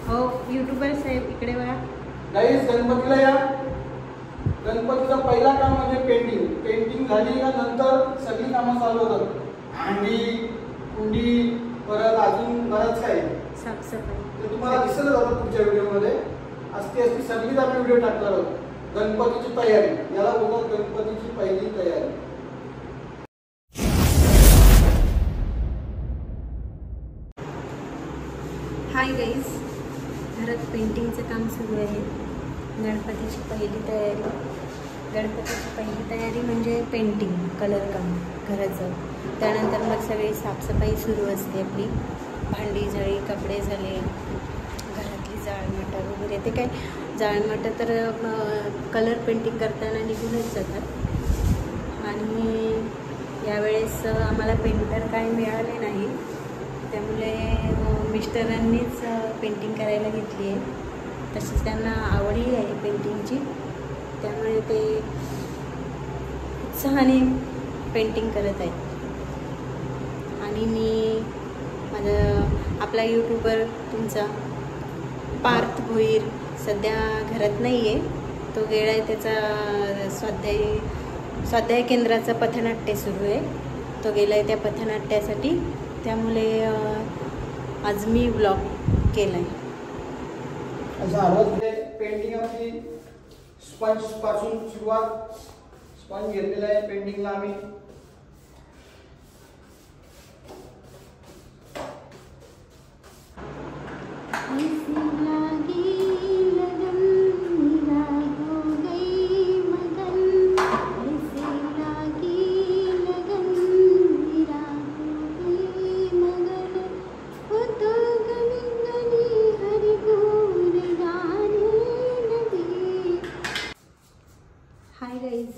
हो यूट्यूबर साहेब इकडे बघा. गाईस गणपतीला या. गणपतीचं पहिला काम म्हणजे पेंटिंग झाली का नंतर सगळी कामं चालू होतात. भांडी कुंडी परत अजून बरंच काही साफसफाई ते तुम्हाला दिसतच होतं पुढच्या व्हिडिओमध्ये. असती सगळीच आम्ही व्हिडिओ टाकणार आहोत. गणपतीची तयारी याला बोलतात गणपतीची पहिली तयारी. हाय गाईज, घरात पेंटिंगचं काम सुरू आहे. गणपतीची पहिली तयारी म्हणजे पेंटिंग, कलर काम घराचं. त्यानंतर मग सगळी साफसफाई सुरू असते आपली. भांडी झाली, कपडे झाले, घरातली जाळमाटं वगैरे. ते काय जाळमाटं तर कलर पेंटिंग करताना निघूनच जातात. आणि यावेळेस आम्हाला पेंटर काही मिळाले नाही, त्यामुळे मिस्टरांनीच पेंटिंग करायला घेतली आहे. तसेच त्यांना आवडही आहे पेंटिंगची, त्यामुळे ते उत्साहाने पेंटिंग करत आहेत. आणि मी आपला यूट्यूबर तुमचा पार्थ भोईर सध्या घरात नाही आहे. तो गेला आहे, त्याचा स्वाध्याय केंद्राचं पथनाट्य सुरू आहे. तो गेला आहे त्या पथनाट्यासाठी, त्यामुळे आज मी व्लॉग केला आहे. पेंटिंग आपली स्पंज पासून सुरुवात. स्पंज घेतलेला आहे पेंटिंगला आम्ही. हाय गाईज,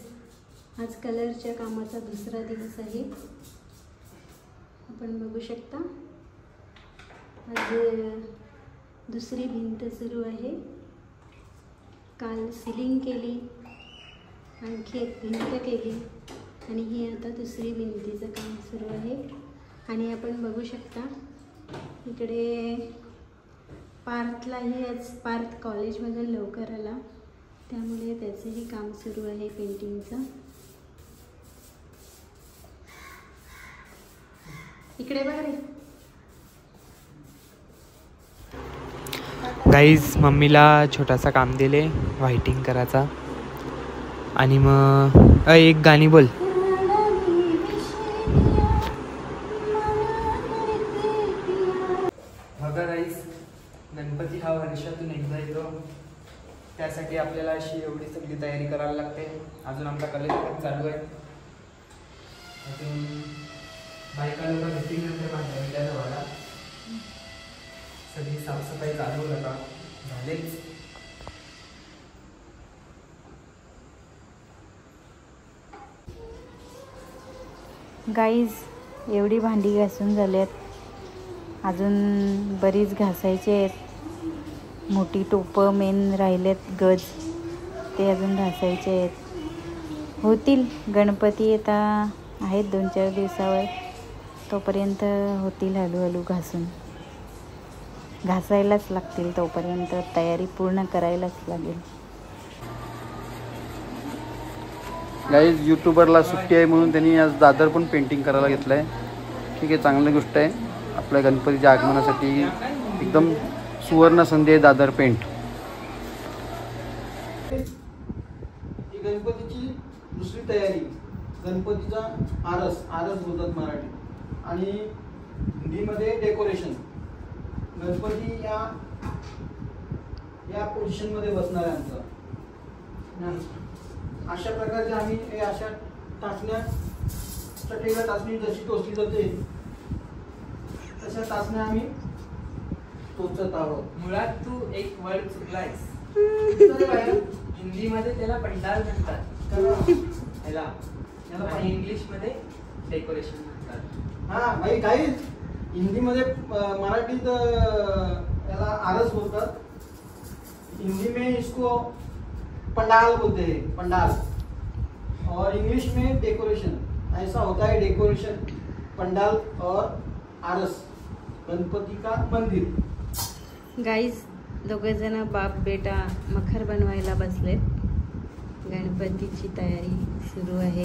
आज कलरच्या कामाचा दुसरा दिवस आहे. आपण बघू शकता आज दुसरी भिंत सुरू आहे. काल सिलिंग केली, आणखी एक भिंत केली आणि ही आता दुसरी भिंतीचं काम सुरू आहे. आणि आपण बघू शकता इकडे पार्थलाही आज पार्थ कॉलेजमधून लवकर आला, त्यामुळे त्याचंही काम सुरू आहे पेंटिंगचं. इकडे बघा रे गाईज, मम्मीला छोटासा काम दिले व्हाईटिंग करायचा. आणि मग एक गाणी बोल. बघा गाईज, गणपती हा वर्षातून एकदा येतो, त्यासाठी आपल्याला अशी एवढी सगळी तयारी करायला लागते. अजून आमचा कॉलेज पण चालू आहे. अजून बायका लोक भेटतील नंतर माझ्या जवळला. सगळी साफसफाई चालू होता, झालेच. गाईज, एवढी भांडी घासून झाल्यात, अजून बरीच घासायची आहेत. मोठी टोपं मेन राहिलेत, गज ते अजून घासायचे आहेत. होतील, गणपती आता आहेत 2-4 दिवसावर, तोपर्यंत होतील हळूहळू घासून. घासायलाच लागतील, तोपर्यंत तयारी पूर्ण करायलाच लागेल. गाईज, यूट्यूबरला सुट्टी आहे म्हणून त्यांनी आज दादर पण पेंटिंग करायला घेतलं आहे. ठीक आहे, चांगली गोष्ट आहे. आपल्या गणपतीच्या आगमनासाठी एकदम सुवर्ण संधी आहे दादर पेंट. ही गणपतीची दुसरी तयारी. गणपतीचा आरस बोलतात मराठी आणि हिंदीमध्ये डेकोरेशन. गणपती या पोझिशनमध्ये बसणार आहे आमचा. अशा प्रकारचे आम्ही हे अशा टाचण्या, चटेला टाचणी जशी टोचली जाते तशा टाचण्या आम्ही टोचत आहोत. मुळात तू एक वर्ड चुकलायस. हिंदीमध्ये त्याला पंडाल म्हणतात, आणि इंग्लिशमध्ये डेकोरेशन म्हणतात. हा भाई, काही हिंदीमध्ये मराठीत याला आरस बोलतात. हिंदी में इसको पंडाल बोलते हैं, पंडाल. और इंग्लिश में डेकोरेशन. ऐसा होता है डेकोरेशन, पंडाल और आरस, गणपति का मंदिर. गाइस, दोघंजण बाप बेटा मखर बनवायला बसलेत. गणपतीची तयारी सुरू आहे.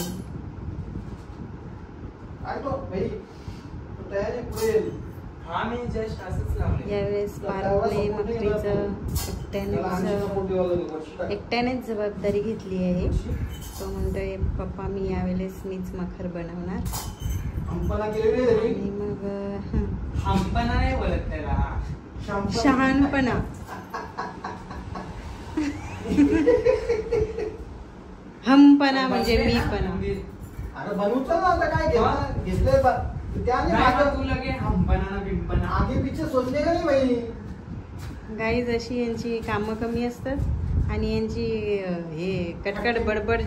तयारी पुढे हा मी जस्ट असंच लावले. यावेळेस पार्कने मखरीचं एकट्यानेच जबाबदारी घेतली आहे. तो म्हणतोय पप्पा मी यावेळेस मीच मखर बनवणार. आणि मग हंपना नाही बोलत त्याला, शहाणपणा. हमपणा म्हणजे मीपणा. अरे बनवतो ना आता काय घेतलंय तू लगे हंपना ना बिंपना आगे पीछे सोचणे का नाही भाई. गाईज अशी यांची कामं कमी असतात आणि यांची हे कटकट बडबड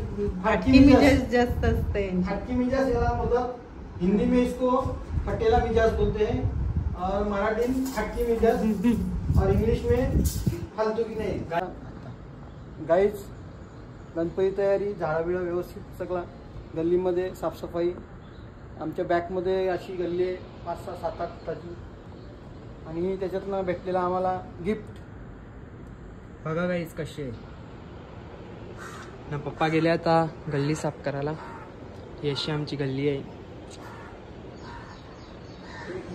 हटकी मिजाज जास्त असतं यांची. हटकी मिजाज याला मतलब हिंदी में इसको फटेला मिजाज बोलते हैं और मराठी में हटकी मिजाज और इंग्लिश में फालतू की नहीं. गाईज गणपती तयारी, झाडाबिडा व्यवस्थित सगळा. गल्लीमध्ये साफसफाई. आमच्या बॅकमध्ये अशी गल्ली आहे 5, 6, 7, 8 फुटाची. आणि त्याच्यातनं भेटलेला आम्हाला गिफ्ट बघा गाईस कशी आहे ना. पप्पा गेले आता गल्ली साफ करायला. ही अशी आमची गल्ली आहे.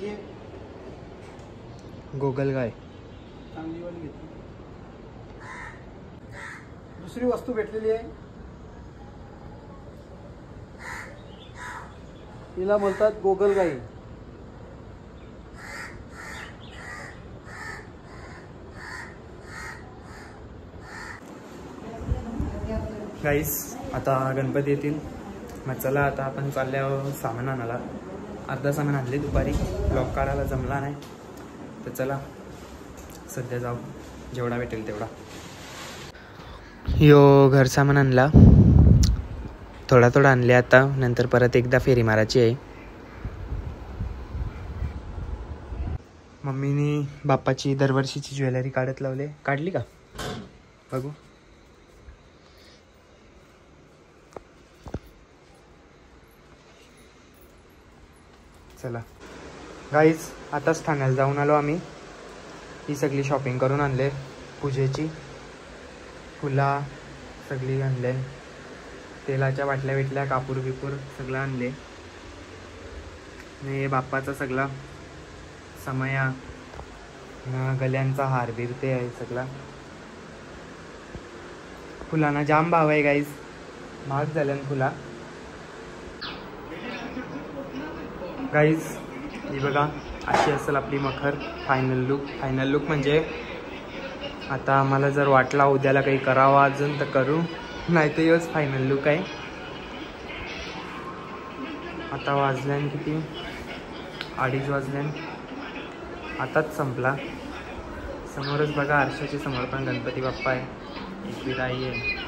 ये गोगलगाय चांगली वाली घेतली. दुसरी वस्तू भेटलेली आहे, हिला बोलतात गोगलगाई. गाईस आता गणपती येतील. मग चला आता आपण चालल्यावर सामान आणायला. अर्धा सामान आणले दुपारी, ब्लॉक काढायला जमला नाही. तर चला सध्या जाऊ, जेवढा भेटेल तेवढा. यो घर सामान आणला, थोडा थोडा आणले. आता नंतर परत एकदा फेरी मारायची आहे. मम्मीने बाप्पाची दरवर्षीची ज्वेलरी काढत लावले. काढली का बघू. चला गाईज आताच ठाण्याला जाऊन आलो आम्ही. ही सगळी शॉपिंग करून आणले. पूजेची फुला सगळी आणले. तेलाच्या बाटल्या बिटल्या, कापूर बिपूर सगळं आणले. आणि बाप्पाचा सगळा समया, गल्यांचा हार बीर ते आहे सगळा. फुलांना जाम भाव आहे गाईज, महाग झाल्यान फुला. गाईज ही बघा अशी असेल आपली मखर फायनल लुक. फायनल लुक म्हणजे आता आम्हाला जर वाटला उद्याला काही करावं अजून तर करू, नाही तर योच फायनल लुक आहे. आता वाजल्यान किती, 2:30 वाजल्यान. आताच संपला. समोरच बघा आरशाच्या समोर पण गणपती बाप्पा आहे, एक आई आहे.